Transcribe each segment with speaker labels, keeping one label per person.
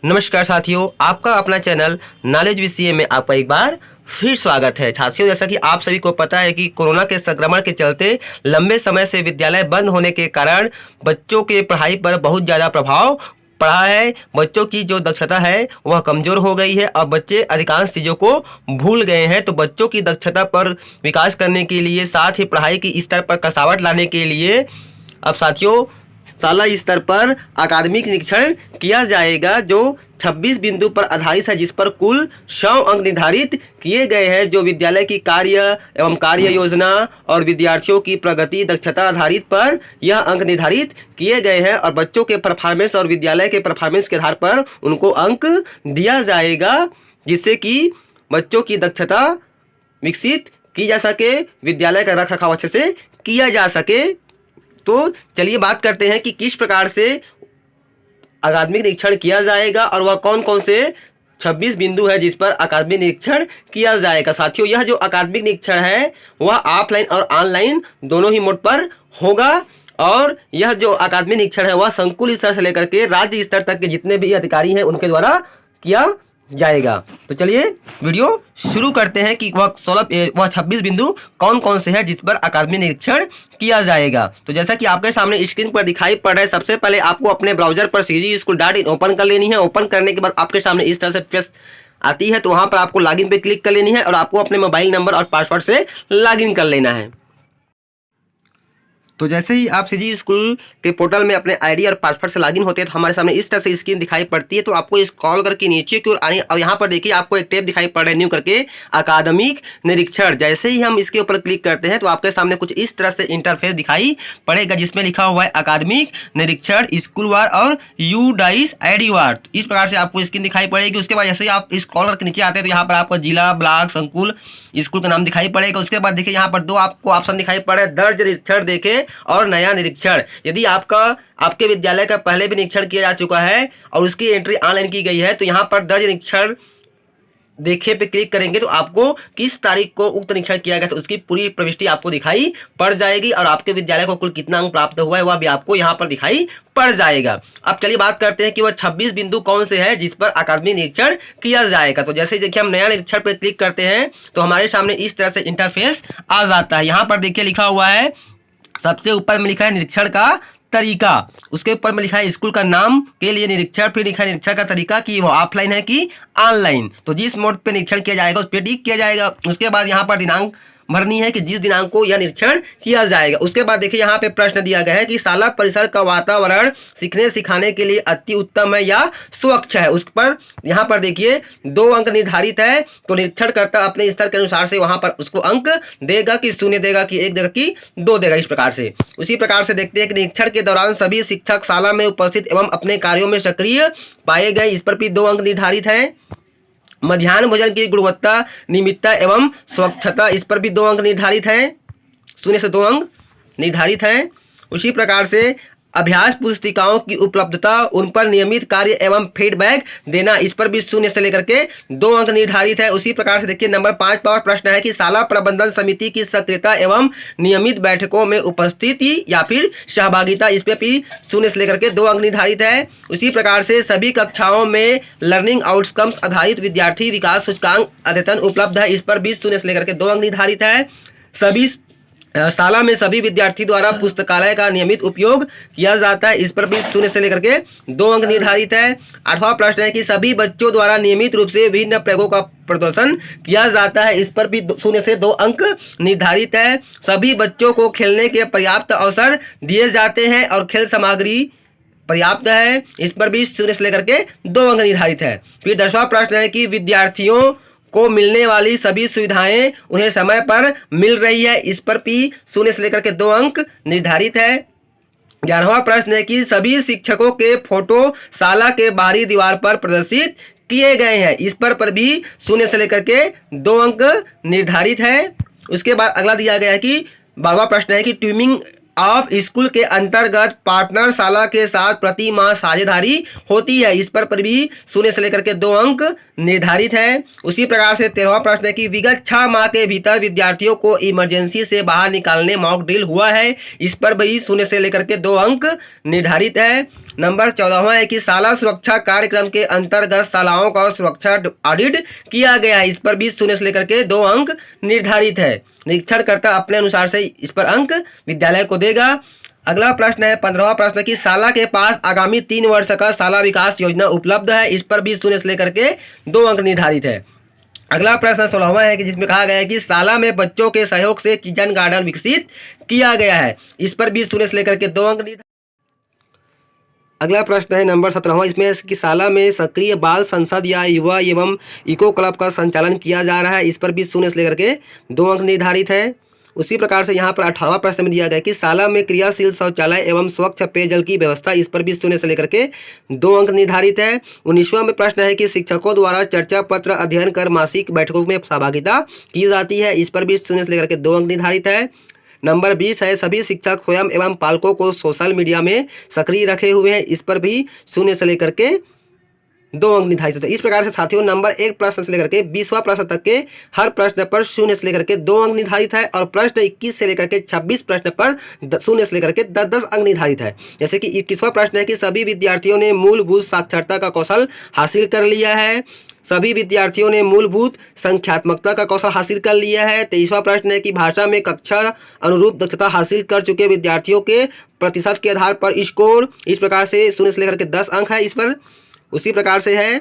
Speaker 1: नमस्कार साथियों, आपका अपना चैनल नॉलेज विषय में आपका एक बार फिर स्वागत है। साथियों, जैसा कि आप सभी को पता है कि कोरोना के संक्रमण के चलते लंबे समय से विद्यालय बंद होने के कारण बच्चों के पढ़ाई पर बहुत ज़्यादा प्रभाव पड़ा है। बच्चों की जो दक्षता है वह कमज़ोर हो गई है और बच्चे अधिकांश चीज़ों को भूल गए हैं। तो बच्चों की दक्षता पर विकास करने के लिए, साथ ही पढ़ाई की स्तर पर कसावट लाने के लिए अब साथियों शाला स्तर पर अकादमिक निरीक्षण किया जाएगा, जो 26 बिंदु पर आधारित है, जिस पर कुल 100 अंक निर्धारित किए गए हैं, जो विद्यालय की कार्य एवं कार्य योजना और विद्यार्थियों की प्रगति दक्षता आधारित पर यह अंक निर्धारित किए गए हैं और बच्चों के परफॉर्मेंस और विद्यालय के परफॉर्मेंस के आधार पर उनको अंक दिया जाएगा, जिससे कि बच्चों की दक्षता विकसित की जा सके, विद्यालय का रख रखाव अच्छे से किया जा सके। तो चलिए बात करते हैं कि किस प्रकार से अकादमिक निरीक्षण किया जाएगा और वह कौन कौन से 26 बिंदु है जिस पर अकादमिक निरीक्षण किया जाएगा। साथियों, यह जो अकादमिक निरीक्षण है वह ऑफलाइन और ऑनलाइन दोनों ही मोड पर होगा और यह जो अकादमिक निरीक्षण है वह संकुल स्तर से लेकर के राज्य स्तर तक के जितने भी अधिकारी हैं उनके द्वारा किया जाएगा। तो चलिए वीडियो शुरू करते हैं कि वह 26 बिंदु कौन कौन से हैं जिस पर अकादमिक निरीक्षण किया जाएगा। तो जैसा कि आपके सामने स्क्रीन पर दिखाई पड़ रहा है, सबसे पहले आपको अपने ब्राउजर पर cgschool.in ओपन कर लेनी है। ओपन करने के बाद आपके सामने इस तरह से पेज आती है, तो वहां पर आपको लॉगिन पे क्लिक कर लेनी है और आपको अपने मोबाइल नंबर और पासवर्ड से लॉगिन कर लेना है। तो जैसे ही आप सीजी स्कूल के पोर्टल में अपने आईडी और पासवर्ड से लॉगिन होते हैं तो हमारे सामने इस तरह से स्क्रीन दिखाई पड़ती है। तो आपको स्क्रॉल करके नीचे की ओर आनी और यहाँ पर देखिए आपको एक टैब दिखाई पड़ रहा है न्यू करके अकादमिक निरीक्षण। जैसे ही हम इसके ऊपर क्लिक करते हैं तो आपके सामने कुछ इस तरह से इंटरफेस दिखाई पड़ेगा, जिसमें लिखा हुआ है अकादमिक निरीक्षण स्कूलवार और यूडाइस आईडीवार। इस प्रकार से आपको स्क्रीन दिखाई पड़ेगी। उसके बाद जैसे ही आप स्क्रॉल करके नीचे आते हैं तो यहाँ पर आपको जिला, ब्लॉक, संकुल, स्कूल का नाम दिखाई पड़ेगा। उसके बाद देखिए यहाँ पर दो आपको ऑप्शन दिखाई पड़ रहे हैं, दर्ज निरीक्षण देखें और नया निरीक्षण। यदि आपके विद्यालय का पहले भी निरीक्षण किया जा चुका है और उसकी एंट्री ऑनलाइन की गई है तो यहाँ पर दर्ज निरीक्षण देखे पे क्लिक करेंगे तो आपको किस तारीख को उक्त निरीक्षण किया गया था उसकी पूरी प्रविष्टि आपको दिखाई पड़ जाएगी और आपके विद्यालय को कुल कितना अंक प्राप्त हुआ है वह भी आपको यहाँ पर दिखाई पड़ जाएगा। अब चलिए बात करते हैं कि वह 26 बिंदु कौन से हैं जिस पर अकादमिक निरीक्षण किया जाएगा। तो जैसे देखिए हम नया निरीक्षण पे क्लिक करते हैं तो हमारे सामने इस तरह से इंटरफेस आ जाता है। यहाँ पर देखिए लिखा हुआ है, सबसे ऊपर में लिखा है निरीक्षण का तरीका, उसके ऊपर में लिखा है स्कूल का नाम के लिए निरीक्षण, फिर लिखा है निरीक्षण का तरीका कि वो ऑफलाइन है कि ऑनलाइन। तो जिस मोड पे निरीक्षण किया जाएगा उस पर टिक किया जाएगा। उसके बाद यहाँ पर दिनांक भरनी है कि जिस दिनांक को यह निरीक्षण किया जाएगा। उसके बाद देखिए यहाँ पे प्रश्न दिया गया है कि शाला परिसर का वातावरण सीखने सिखाने के लिए अति उत्तम है या स्वच्छ है। उस पर यहाँ पर देखिए 2 अंक निर्धारित है, तो निरीक्षणकर्ता अपने स्तर के अनुसार से वहां पर उसको अंक देगा कि 0 देगा कि 1 देगा कि 2 देगा, इस प्रकार से। उसी प्रकार से देखते हैं कि निरीक्षण के दौरान सभी शिक्षक शाला में उपस्थित एवं अपने कार्यों में सक्रिय पाए गए, इस पर भी 2 अंक निर्धारित है। मध्याह्न भोजन की गुणवत्ता, नियमितता एवं स्वच्छता, इस पर भी 2 अंक निर्धारित हैं, 0 से 2 अंक निर्धारित हैं। उसी प्रकार से अभ्यास पुस्तिकाओं की उपलब्धता, उन पर नियमित कार्य एवं फीडबैक देना, इस पर भी 0 से लेकर के 2 अंक निर्धारित है। उसी प्रकार से देखिए नंबर 5 पर प्रश्न है कि शाला प्रबंधन समिति की सक्रियता एवं नियमित बैठकों में उपस्थिति या फिर सहभागिता, इस पर भी 0 से लेकर के 2 अंक निर्धारित है। उसी प्रकार से सभी कक्षाओं में लर्निंग आउटकम्स आधारित विद्यार्थी विकास सूचकांक अद्यतन उपलब्ध है, इस पर भी 0 से लेकर के 2 अंक निर्धारित है। सभी शाला में सभी विद्यार्थी द्वारा पुस्तकालय का नियमित उपयोग किया जाता है, इस पर भी 0 से लेकर के 2 अंक निर्धारित है। 8वां प्रश्न है कि सभी बच्चों द्वारा नियमित रूप से विभिन्न प्रयोगों का प्रदर्शन किया जाता है, इस पर भी 0 से 2 अंक निर्धारित है। सभी बच्चों को खेलने के पर्याप्त अवसर दिए जाते हैं और खेल सामग्री पर्याप्त है, इस पर भी 0 से लेकर के 2 अंक निर्धारित है। फिर 10वां प्रश्न है कि विद्यार्थियों को मिलने वाली सभी सुविधाएं उन्हें समय पर मिल रही है, इस पर भी 0 से लेकर के 2 अंक निर्धारित है। 11वां प्रश्न है कि सभी शिक्षकों के फोटो शाला के बाहरी दीवार पर प्रदर्शित किए गए हैं, इस पर भी 0 से लेकर के 2 अंक निर्धारित है। उसके बाद अगला दिया गया है कि 12वां प्रश्न है कि ट्यूमिंग ऑफ स्कूल के अंतर्गत पार्टनर शाला के साथ प्रति माह साझेदारी होती है, इस पर भी 0 से लेकर के 2 अंक निर्धारित है। उसी प्रकार से 13वां प्रश्न है कि विगत 6 माह के भीतर विद्यार्थियों को इमरजेंसी से बाहर निकालने मॉक ड्रिल हुआ है, इस पर भी 0 से लेकर के 2 अंक निर्धारित है। नंबर 14वां है कि शाला सुरक्षा कार्यक्रम के अंतर्गत शालाओं का सुरक्षा ऑडिट किया गया है। इस पर 20 शून्य से लेकर के 2 अंक निर्धारित है। निरीक्षणकर्ता अपने अनुसार से इस पर अंक विद्यालय को देगा। अगला प्रश्न है 15वां प्रश्न कि शाला के पास आगामी 3 वर्ष का शाला विकास योजना उपलब्ध है। इस पर 20 शून्य से लेकर के 2 अंक निर्धारित है। अगला प्रश्न 16वां है कि जिसमें कहा गया है कि शाला में बच्चों के सहयोग से किचन गार्डन विकसित किया गया है। इस पर 20 शून्य से लेकर के 2 अंक निर्धारित। अगला प्रश्न है नंबर 17वां, इसमें कि शाला में सक्रिय बाल संसद या युवा एवं इको क्लब का संचालन किया जा रहा है। इस पर 20 शून्य से लेकर के 2 अंक निर्धारित है। उसी प्रकार से यहाँ पर 18वां प्रश्न में दिया गया कि शाला में क्रियाशील शौचालय एवं स्वच्छ पेयजल की व्यवस्था। इस पर 20 शून्य से लेकर के 2 अंक निर्धारित है। 19वां में प्रश्न है कि शिक्षकों द्वारा चर्चा पत्र अध्ययन कर मासिक बैठकों में सहभागिता की जाती है। इस पर 20 शून्य से लेकर के 2 अंक निर्धारित है। नंबर 20 है सभी शिक्षक स्वयं एवं पालकों को सोशल मीडिया में सक्रिय रखे हुए हैं। इस पर भी शून्य से लेकर के 2 अंक निर्धारित होते हैं। इस प्रकार से साथियों नंबर 1 प्रश्न से लेकर के 20वां प्रश्न तक के हर प्रश्न पर शून्य से लेकर के 2 अंक निर्धारित है और प्रश्न 21 से लेकर के 26 प्रश्न पर शून्य से लेकर के 10-10 अंक निर्धारित है। जैसे कि 21वां प्रश्न है कि सभी विद्यार्थियों ने मूलभूत साक्षरता का कौशल हासिल कर लिया है। सभी विद्यार्थियों ने मूलभूत संख्यात्मकता का कौशल हासिल कर लिया है। 23वां प्रश्न है कि भाषा में कक्षा अनुरूप दक्षता हासिल कर चुके विद्यार्थियों के प्रतिशत के आधार पर स्कोर। इस प्रकार से शून्य से लेकर के 10 अंक है इस पर। उसी प्रकार से है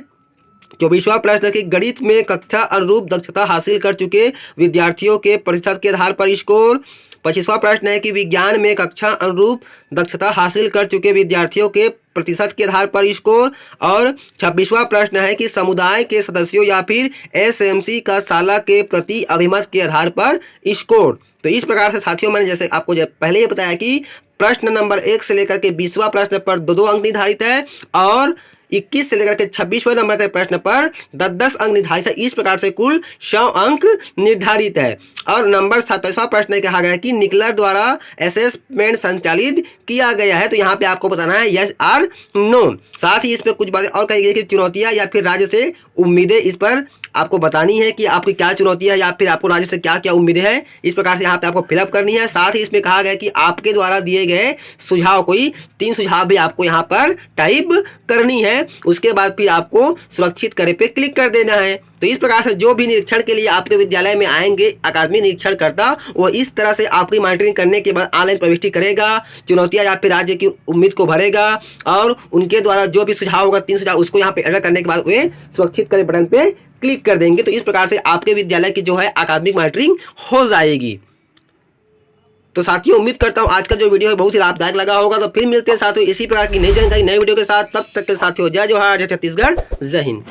Speaker 1: 24वां प्रश्न कि गणित में कक्षा अनुरूप दक्षता हासिल कर चुके विद्यार्थियों के प्रतिशत के आधार पर स्कोर। 25वां प्रश्न है कि विज्ञान में कक्षा अनुरूप दक्षता हासिल कर चुके विद्यार्थियों के प्रतिशत के आधार पर स्कोर। और 26वां प्रश्न है कि समुदाय के सदस्यों या फिर एसएमसी का शाला के प्रति अभिमत के आधार पर स्कोर। तो इस प्रकार से साथियों मैंने जैसे आपको पहले ही बताया कि प्रश्न नंबर 1 से लेकर के 20वां प्रश्न पर 2-2 अंक निर्धारित है और 21 से लेकर के 26वें नंबर के प्रश्न पर 10-10 अंक निर्धारित है। इस प्रकार से कुल 100 अंक निर्धारित है। और नंबर 27वां प्रश्न में कहा गया है कि निकलर द्वारा असेसमेंट संचालित किया गया है। तो यहाँ पे आपको बताना है यस और नो। साथ ही इस पर कुछ बातें और कही गई कि चुनौतियां या फिर राज्य से उम्मीदें, इस पर आपको बतानी है कि आपकी क्या चुनौती है या फिर आपको राज्य से क्या क्या उम्मीदें हैं। इस प्रकार से यहाँ पे आपको फिलअप करनी है। साथ ही इसमें कहा गया कि आपके द्वारा दिए गए सुझाव, कोई 3 सुझाव भी आपको यहाँ पर टाइप करनी है। उसके बाद फिर आपको सुरक्षित करे पे क्लिक कर देना है। तो इस प्रकार से जो भी निरीक्षण के लिए आपके विद्यालय में आएंगे अकादमी निरीक्षण करता, वो इस तरह से आपकी मॉनिटरिंग करने के बाद ऑनलाइन प्रविष्टि करेगा, चुनौतियां या फिर राज्य की उम्मीद को भरेगा और उनके द्वारा जो भी सुझाव होगा 3 सुझाव उसको यहाँ पे एंटर करने के बाद वे सुरक्षित करे बटन पे क्लिक कर देंगे। तो इस प्रकार से आपके विद्यालय की जो है अकादमिक मॉनिटरिंग हो जाएगी। तो साथियों उम्मीद करता हूँ आज का जो वीडियो है बहुत ही लाभदायक लगा होगा। तो फिर मिलते हैं साथियों इसी प्रकार की नई जानकारी नए वीडियो के साथ। तब तक के साथियों जय जोहार, जय छत्तीसगढ़, जय हिंद।